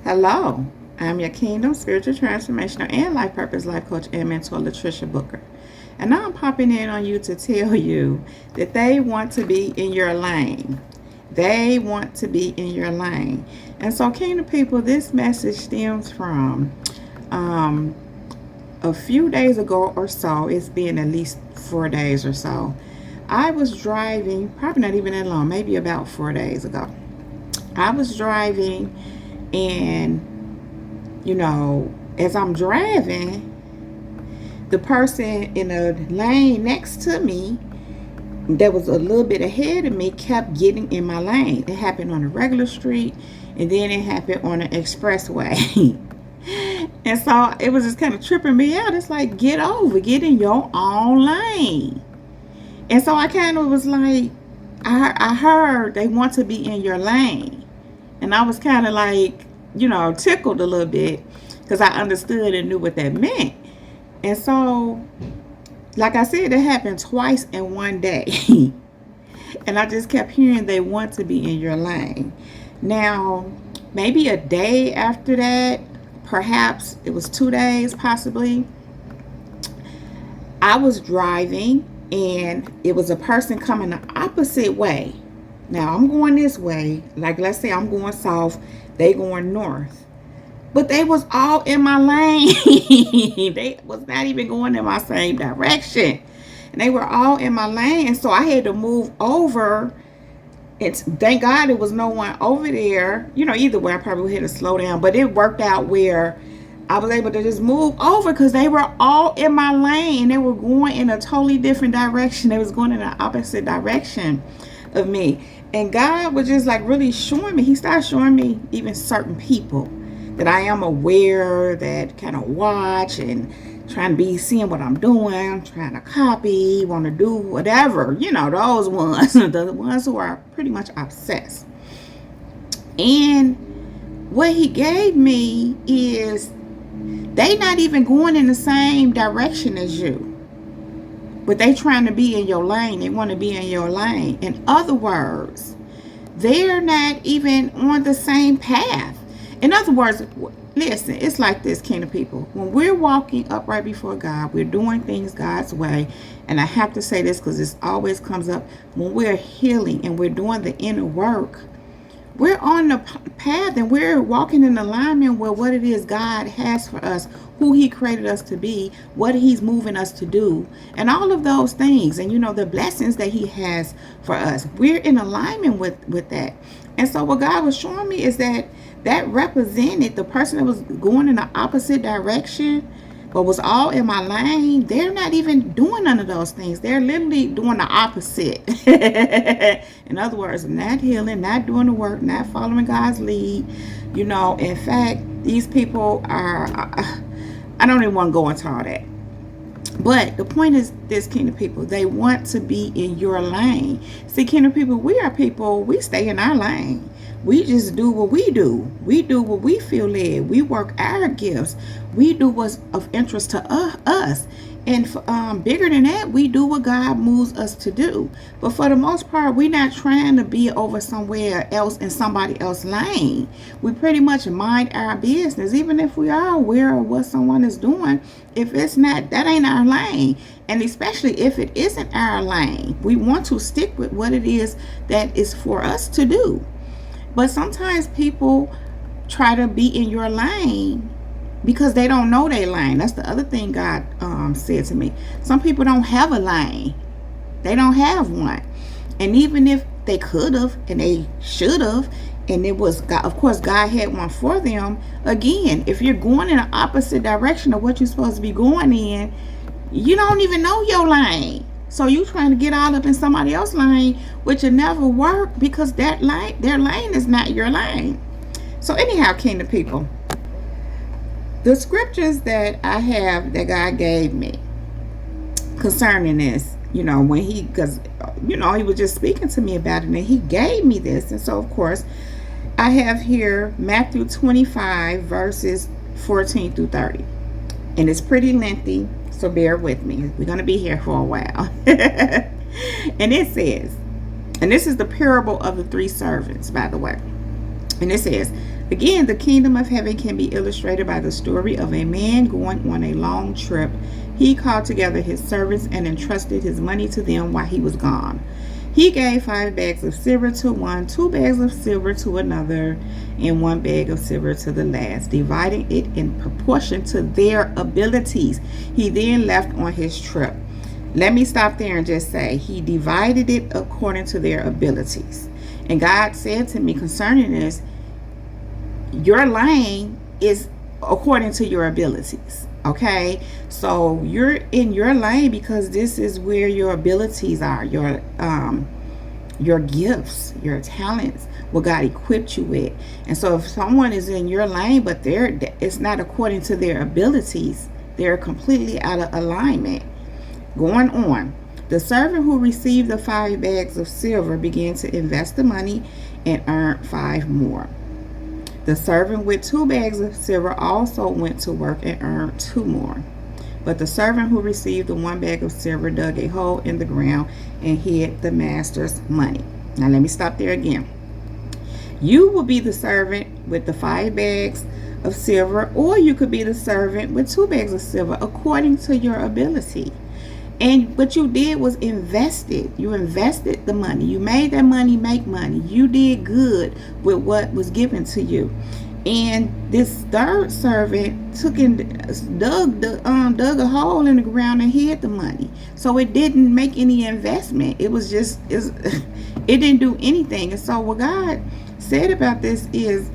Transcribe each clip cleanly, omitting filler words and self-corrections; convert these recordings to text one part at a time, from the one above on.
Hello, I'm your Kingdom Spiritual Transformational and Life Purpose Life Coach and Mentor, Latricia Booker. And now I'm popping in on you to tell you that they want to be in your lane. They want to be in your lane. And so, Kingdom people, this message stems from a few days ago or so. It's been at least 4 days or so. I was driving, probably not even that long, maybe about 4 days ago. I was driving, and as I'm driving, the person in the lane next to me that was a little bit ahead of me kept getting in my lane. It happened on a regular street, and then it happened on an expressway. And so it was just kind of tripping me out. It's like, get in your own lane. And so I kind of was like, I heard they want to be in your lane. And I was kind of like, tickled a little bit because I understood and knew what that meant. And so, like I said, it happened twice in one day. And I just kept hearing they want to be in your lane. Now, maybe a day after that, perhaps it was 2 days possibly, I was driving and it was a person coming the opposite way. Now I'm going this way, like let's say I'm going south, they going north. But they was all in my lane. They was not even going in my same direction. And they were all in my lane. And so I had to move over. Thank God there was no one over there. Either way, I probably had to slow down. But it worked out where I was able to just move over because they were all in my lane. They were going in a totally different direction. They was going in the opposite direction of me. And God was just like really showing me. He started showing me even certain people that I am aware, that kind of watch and trying to be seeing what I'm doing, trying to copy, want to do whatever, those ones, the ones who are pretty much obsessed. And what he gave me is they not even going in the same direction as you, but they trying to be in your lane. They want to be in your lane. In other words, they're not even on the same path. In other words, listen, it's like this, Kingdom people. When we're walking upright before God, we're doing things God's way. And I have to say this because this always comes up. When we're healing and we're doing the inner work, we're on the path and we're walking in alignment with what it is God has for us, who he created us to be, what he's moving us to do, and all of those things. And the blessings that he has for us. We're in alignment with that. And so what God was showing me is that represented the person that was going in the opposite direction, but was all in my lane. They're not even doing none of those things. They're literally doing the opposite. In other words, not healing, not doing the work, not following God's lead. In fact, these people are, I don't even want to go into all that. But the point is this, Kingdom people, they want to be in your lane. See, Kingdom people, we stay in our lane. We just do what we do. We do what we feel led. We work our gifts. We do what's of interest to us. And bigger than that, we do what God moves us to do. But for the most part, we're not trying to be over somewhere else in somebody else's lane. We pretty much mind our business, even if we are aware of what someone is doing. If it's not, that ain't our lane. And especially if it isn't our lane, we want to stick with what it is that is for us to do. But sometimes people try to be in your lane because they don't know their lane. That's the other thing God said to me. Some people don't have a lane. They don't have one. And even if they could have and they should have, and it was God, of course, God had one for them. Again, if you're going in the opposite direction of what you're supposed to be going in, you don't even know your lane. So you trying to get all up in somebody else's lane, which will never work because their lane is not your lane. So anyhow, Kingdom people, the scriptures that I have that God gave me concerning this, when because he was just speaking to me about it and he gave me this. And so of course I have here Matthew 25 verses 14 through 30. And it's pretty lengthy, so bear with me. We're going to be here for a while. And it says, and this is the parable of the 3 servants, by the way. And it says, Again, the kingdom of heaven can be illustrated by the story of a man going on a long trip. He called together his servants and entrusted his money to them while he was gone. He gave 5 bags of silver to one, 2 bags of silver to another, and 1 bag of silver to the last, dividing it in proportion to their abilities. He then left on his trip. Let me stop there and just say, he divided it according to their abilities. And God said to me concerning this, your lane is according to your abilities. Okay, so you're in your lane because this is where your abilities are, your gifts, your talents, what God equipped you with. And so if someone is in your lane but it's not according to their abilities, they're completely out of alignment. Going on, the servant who received the 5 bags of silver began to invest the money and earned 5 more. The servant with 2 bags of silver also went to work and earned 2 more. But the servant who received the 1 bag of silver dug a hole in the ground and hid the master's money. Now let me stop there again. You will be the servant with the 5 bags of silver, or you could be the servant with 2 bags of silver according to your ability. And what you did was invested. You invested the money. You made that money make money. You did good with what was given to you. And this third servant took and dug a hole in the ground and hid the money. So it didn't make any investment. It was just, it didn't do anything. And so what God said about this is,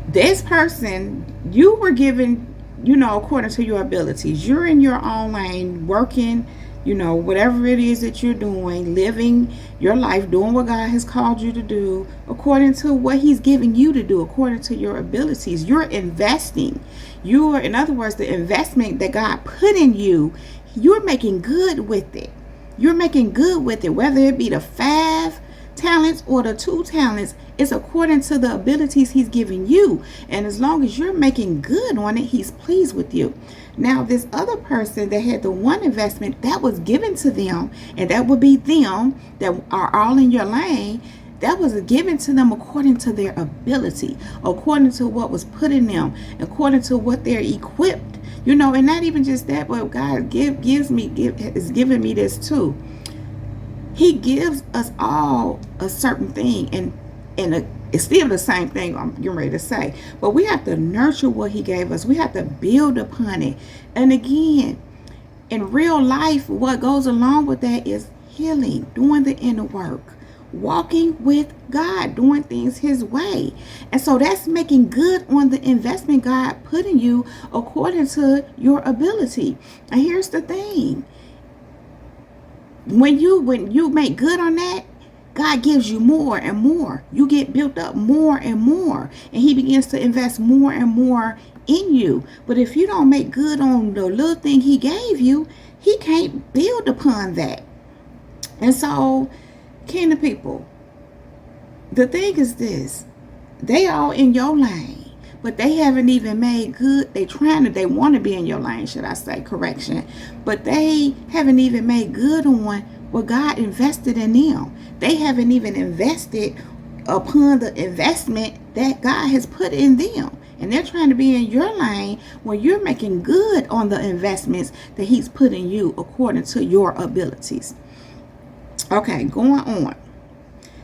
this person, you were given, according to your abilities. You're in your own lane, working, whatever it is that you're doing, living your life, doing what God has called you to do, according to what He's giving you to do, according to your abilities. You're investing. In other words, the investment that God put in you, you're making good with it. You're making good with it, whether it be the 5 talents or the 2 talents. It's according to the abilities He's giving you. And as long as you're making good on it, He's pleased with you. Now, this other person that had the 1 investment that was given to them, and that would be them that are all in your lane, that was given to them according to their ability, according to what was put in them, according to what they're equipped. And not even just that, but God is giving me this too. He gives us all a certain thing, and it's still the same thing I'm getting ready to say. But we have to nurture what He gave us. We have to build upon it. And again, in real life, what goes along with that is healing, doing the inner work, walking with God, doing things His way. And so that's making good on the investment God put in you according to your ability. And here's the thing. When you make good on that, God gives you more and more. You get built up more and more. And He begins to invest more and more in you. But if you don't make good on the little thing He gave you, He can't build upon that. And so, kingdom people, the thing is this. They all in your lane, but they haven't even made good. They want to be in your lane, should I say, correction. But they haven't even made good on what God invested in them. They haven't even invested upon the investment that God has put in them. And they're trying to be in your lane when you're making good on the investments that He's put in you according to your abilities. Okay, going on.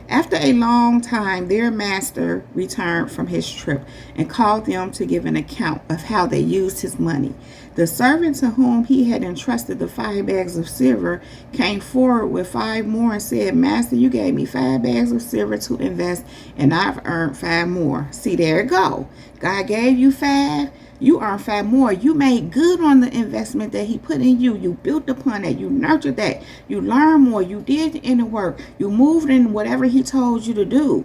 After a long time, their master returned from his trip and called them to give an account of how they used his money. The servant to whom he had entrusted the 5 bags of silver came forward with 5 more and said, Master, you gave me 5 bags of silver to invest, and I've earned 5 more. See, there it go. God gave you 5. You earned 5 more. You made good on the investment that He put in you. You built upon that. You nurtured that. You learned more. You did the inner work. You moved in whatever He told you to do.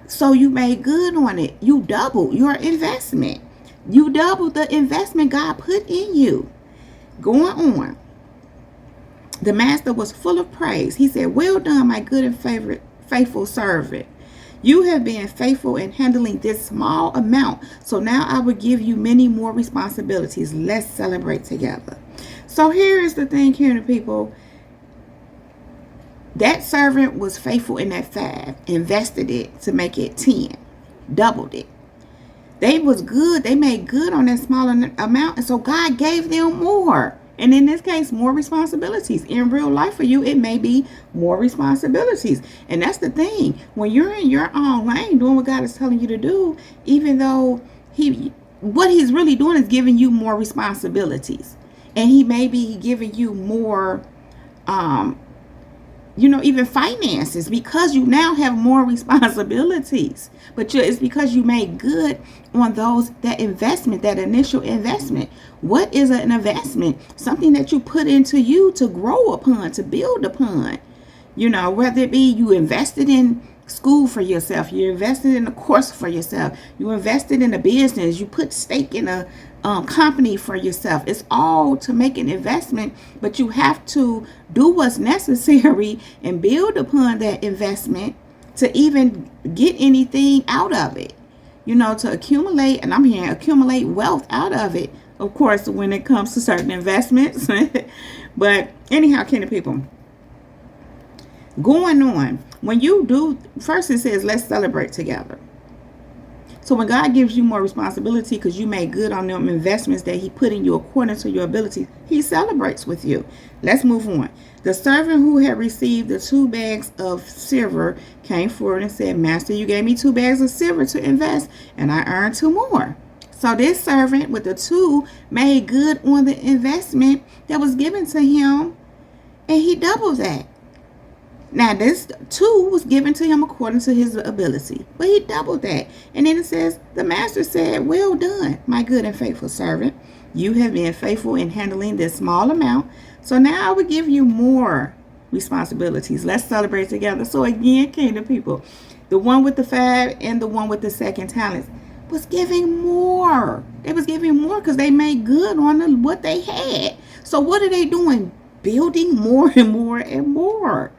So you made good on it. You doubled your investment. You doubled the investment God put in you. Going on. The master was full of praise. He said, well done, my good and faithful servant. You have been faithful in handling this small amount, so now I will give you many more responsibilities. Let's celebrate together. So here is the thing, here, people. That servant was faithful in that 5, invested it to make it 10, doubled it. They was good. They made good on that smaller amount. And so God gave them more. And in this case, more responsibilities. In real life for you, it may be more responsibilities. And that's the thing. When you're in your own lane doing what God is telling you to do, even though what he's really doing is giving you more responsibilities. And he may be giving you more even finances, because you now have more responsibilities. But it's because you made good on that investment, that initial investment. What is an investment? Something that you put into you to grow upon, to build upon. Whether it be you invested in school for yourself, you invested in a course for yourself, you invested in a business, you put stake in a company for yourself. It's all to make an investment, but you have to do what's necessary and build upon that investment to even get anything out of it, to accumulate, and I'm hearing accumulate wealth out of it, of course, when it comes to certain investments. But anyhow, kingdom people, going on, when you do, first it says, let's celebrate together. So when God gives you more responsibility because you made good on them investments that he put in you according to your abilities, he celebrates with you. Let's move on. The servant who had received the 2 bags of silver came forward and said, Master, you gave me 2 bags of silver to invest, and I earned 2 more. So this servant with the 2 made good on the investment that was given to him, and he doubled that. Now, this 2 was given to him according to his ability, but he doubled that. And then it says, the master said, well done, my good and faithful servant. You have been faithful in handling this small amount, so now I will give you more responsibilities. Let's celebrate together. So again, kingdom people, the one with the 5 and the one with the 2 talents was giving more. They was giving more because they made good on what they had. So what are they doing? Building more and more and more.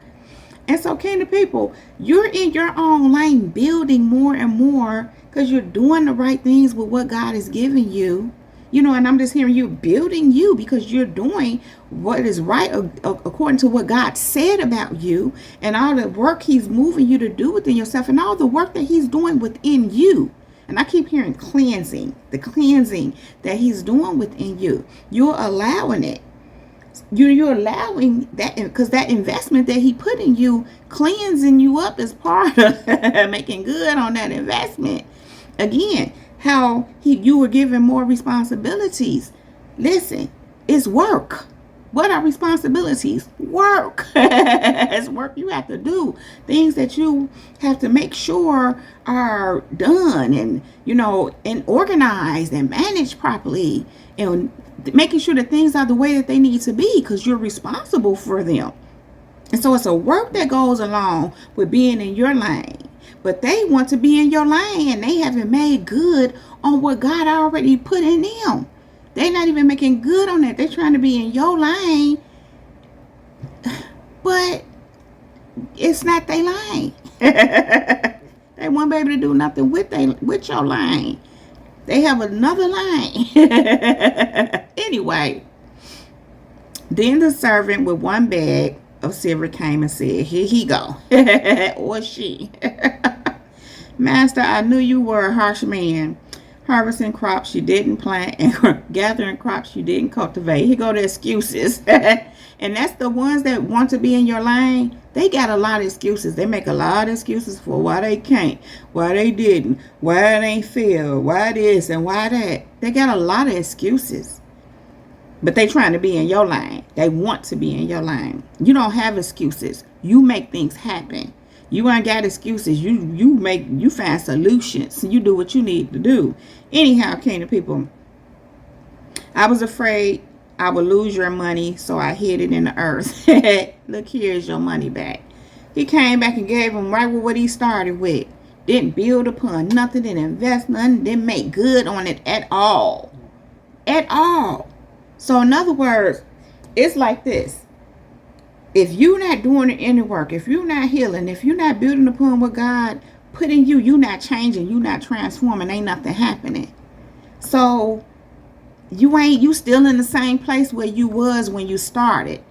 And so, kingdom people, you're in your own lane, building more and more because you're doing the right things with what God is giving you. And I'm just hearing you building you because you're doing what is right according to what God said about you, and all the work he's moving you to do within yourself, and all the work that he's doing within you. And I keep hearing cleansing, the cleansing that he's doing within you. You're allowing it. You're allowing that, because that investment that he put in you, cleansing you up, is part of making good on that investment. Again, how you were given more responsibilities. Listen, it's work. What are responsibilities? Work. It's work you have to do. Things that you have to make sure are done and, and organized and managed properly, and making sure that things are the way that they need to be because you're responsible for them. And so it's a work that goes along with being in your lane. But they want to be in your lane and they haven't made good on what God already put in them. They're not even making good on that. They're trying to be in your lane, but it's not their lane. They won't be able to do nothing with your lane. They have another lane. Anyway, then the servant with 1 bag of silver came and said, here he go. Or she. Master, I knew you were a harsh man, harvesting crops you didn't plant and gathering crops you didn't cultivate. Here go the excuses. And that's the ones that want to be in your lane. They got a lot of excuses. They make a lot of excuses for why they can't, why they didn't, why they failed, why this and why that. They got a lot of excuses. But they trying to be in your lane. They want to be in your lane. You don't have excuses. You make things happen. You ain't got excuses. You find solutions. You do what you need to do. Anyhow, kingdom people, I was afraid I would lose your money, so I hid it in the earth. Look, here's your money back. He came back and gave him right with what he started with. Didn't build upon nothing, didn't invest nothing, didn't make good on it at all. At all. So in other words, it's like this. If you're not doing any work, if you're not healing, if you're not building upon what God put in you, you're not changing, you're not transforming, ain't nothing happening. So you still in the same place where you was when you started.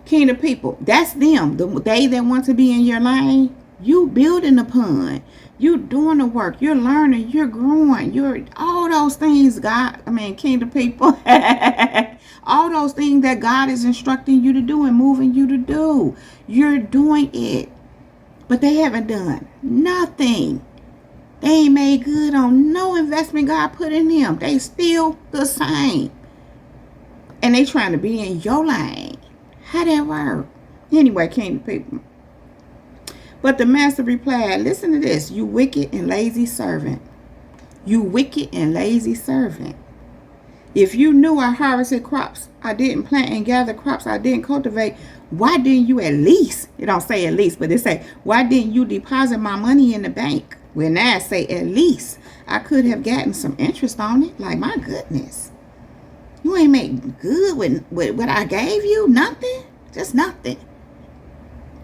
Kingdom people, that's them. They that want to be in your lane, you building upon. You doing the work. You're learning. You're growing. You're all those things, kingdom people. All those things that God is instructing you to do and moving you to do. You're doing it. But they haven't done nothing. They ain't made good on no investment God put in them. They still the same. And they trying to be in your lane. How that work? Anyway, kingdom people. But the master replied, listen to this, you wicked and lazy servant. You wicked and lazy servant. If you knew I harvested crops I didn't plant and gather crops I didn't cultivate, why didn't you at least, it don't say at least, but it say, why didn't you deposit my money in the bank? Well, now I say at least I could have gotten some interest on it. Like, my goodness. You ain't make good with what I gave you? Nothing? Just nothing.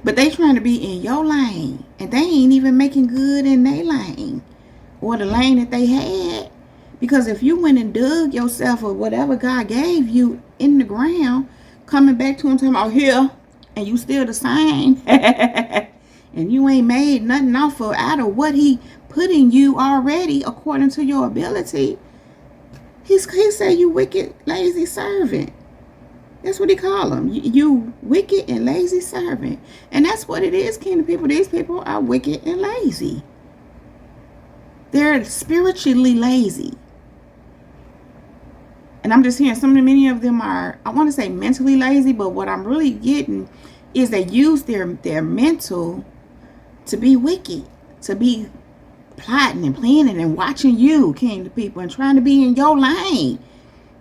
But they trying to be in your lane. And they ain't even making good in their lane. Or the lane that they had. Because if you went and dug yourself or whatever God gave you in the ground, coming back to him talking about here, and you still the same. And you ain't made nothing out of what he put in you already according to your ability. He said, you wicked, lazy servant. That's what he call them. You wicked and lazy servant. And that's what it is, kingdom people. These people are wicked and lazy. They're spiritually lazy. And I'm just hearing many of them are, I want to say mentally lazy, but what I'm really getting is they use their mental to be wicked, to be plotting and planning and watching you, kingdom people, and trying to be in your lane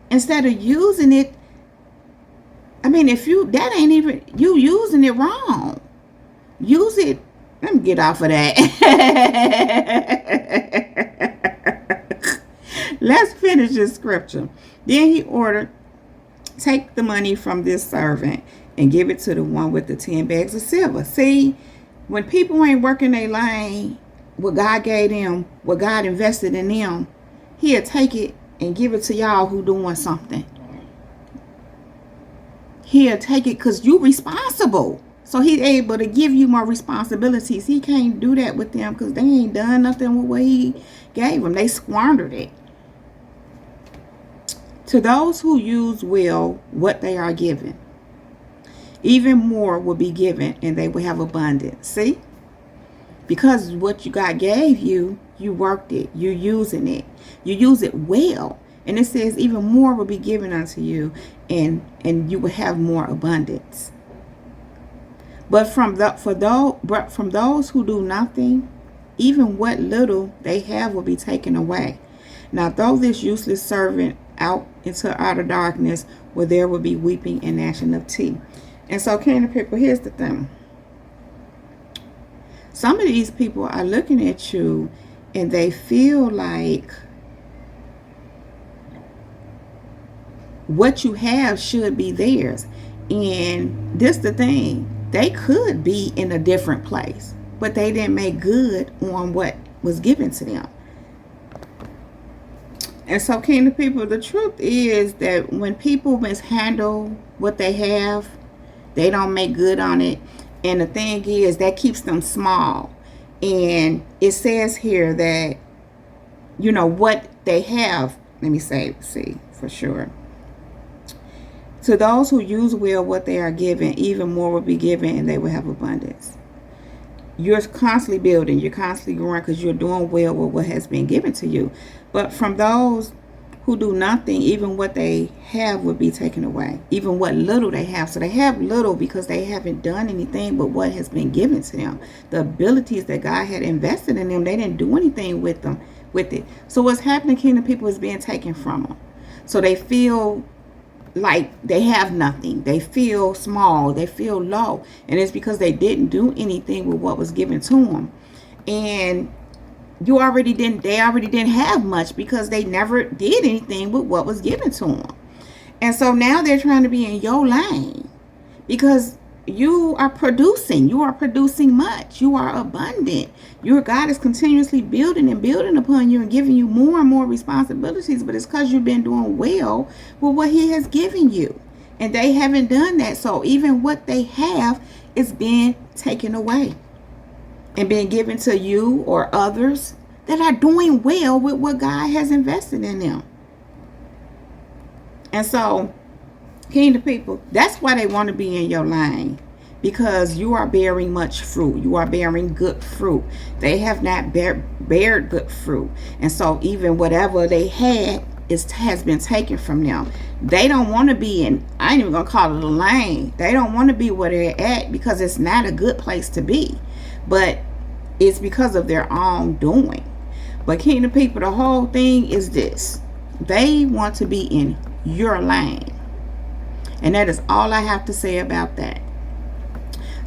instead of using it. I mean, if you, that ain't even, you using it wrong. Use it. Let me get off of that. Let's finish this scripture. Then he ordered, take the money from this servant and give it to the one with the 10 bags of silver. See, when people ain't working their lane, what God gave them, what God invested in them, he'll take it and give it to y'all who doing something. He'll take it because you responsible. So he's able to give you more responsibilities. He can't do that with them because they ain't done nothing with what he gave them. They squandered it. To those who use well what they are given, even more will be given and they will have abundance. See? Because what you God gave you, you worked it. You're using it. You use it well. And it says even more will be given unto you and you will have more abundance. But from those who do nothing, even what little they have will be taken away. Now throw this useless servant out into outer darkness where there will be weeping and gnashing of teeth. And so, kingdom people, here's the thing. Some of these people are looking at you and they feel like what you have should be theirs. And this the thing. They could be in a different place, but they didn't make good on what was given to them. And so, kingdom people, the truth is that when people mishandle what they have, they don't make good on it. And the thing is, that keeps them small. And it says here that, you know, what they have, let me see for sure. To those who use well what they are given, even more will be given and they will have abundance. You're constantly building. You're constantly growing because you're doing well with what has been given to you. But from those who do nothing, even what they have will be taken away. Even what little they have. So they have little because they haven't done anything but what has been given to them. The abilities that God had invested in them, they didn't do anything with it. So what's happening, kingdom people, is being taken from them. So they feel like they have nothing. They feel small. They feel low. And it's because they didn't do anything with what was given to them. And they already didn't have much because they never did anything with what was given to them. And so now they're trying to be in your lane because you are producing much. You are abundant. Your God is continuously building and building upon you and giving you more and more responsibilities, but it's because you've been doing well with what he has given you. And they haven't done that. So even what they have is being taken away and being given to you or others that are doing well with what God has invested in them. And so, kingdom people, that's why they want to be in your line. Because you are bearing much fruit. You are bearing good fruit. They have not bared good fruit. And so even whatever they had has been taken from them. They don't want to be in, I ain't even going to call it a lane. They don't want to be where they're at because it's not a good place to be. But it's because of their own doing. But kingdom people, the whole thing is this. They want to be in your lane. And that is all I have to say about that.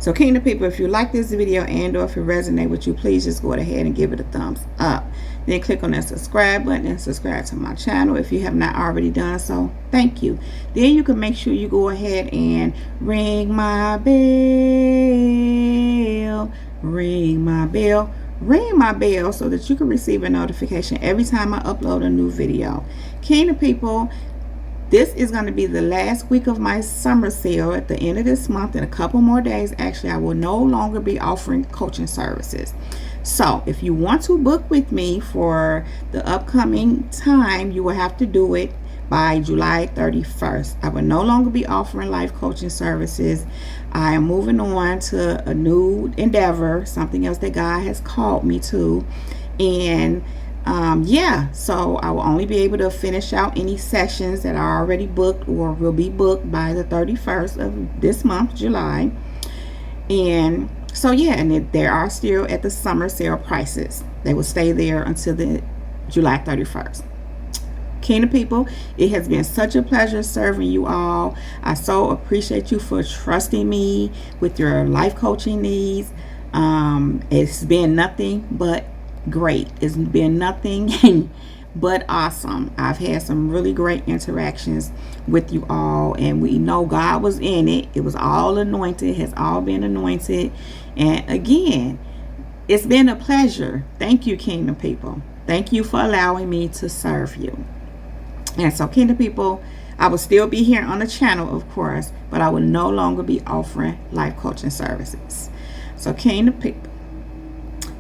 So kingdom people, if you like this video and or if it resonates with you, please just go ahead and give it a thumbs up. Then click on that subscribe button and subscribe to my channel if you have not already done so. Thank you. Then you can make sure you go ahead and ring my bell. Ring my bell. Ring my bell so that you can receive a notification every time I upload a new video. Kingdom people, this is going to be the last week of my summer sale. At the end of this month, in a couple more days, actually, I will no longer be offering coaching services. So if you want to book with me for the upcoming time, you will have to do it by July 31st. I will no longer be offering life coaching services. I am moving on to a new endeavor, something else that God has called me to. And yeah, so I will only be able to finish out any sessions that are already booked or will be booked by the 31st of this month, July. And so yeah, and they are still at the summer sale prices. They will stay there until the July 31st. Kingdom people, it has been such a pleasure serving you all. I so appreciate you for trusting me with your life coaching needs. It's been nothing but great. It's been nothing but awesome. I've had some really great interactions with you all, and we know God was in it. It was all anointed, has all been anointed. And again, it's been a pleasure. Thank you, kingdom people. Thank you for allowing me to serve you. And so kingdom people, I will still be here on the channel, of course, but I will no longer be offering life coaching services. So kingdom people,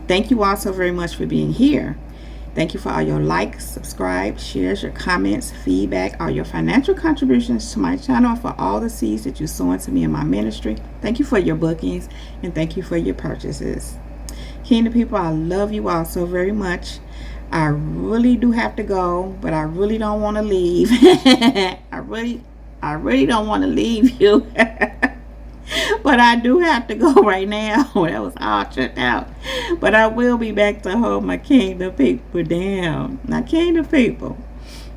thank you all so very much for being here. Thank you for all your likes, subscribe, shares, your comments, feedback, all your financial contributions to my channel, and for all the seeds that you sow into me in my ministry. Thank you for your bookings, and thank you for your purchases. Kingdom people, I love you all so very much. I really do have to go, but I really don't want to leave. I really don't want to leave you. But I do have to go right now. That was all checked out. But I will be back to hold my kingdom people down. Now, kingdom people,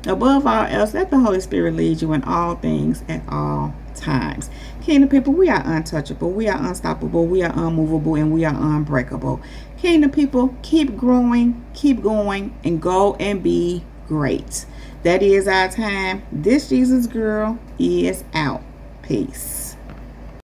above all else, let the Holy Spirit lead you in all things at all times. Kingdom people, we are untouchable. We are unstoppable. We are unmovable. And we are unbreakable. Kingdom people, keep growing, keep going, and go and be great. That is our time. This Jesus girl is out. Peace.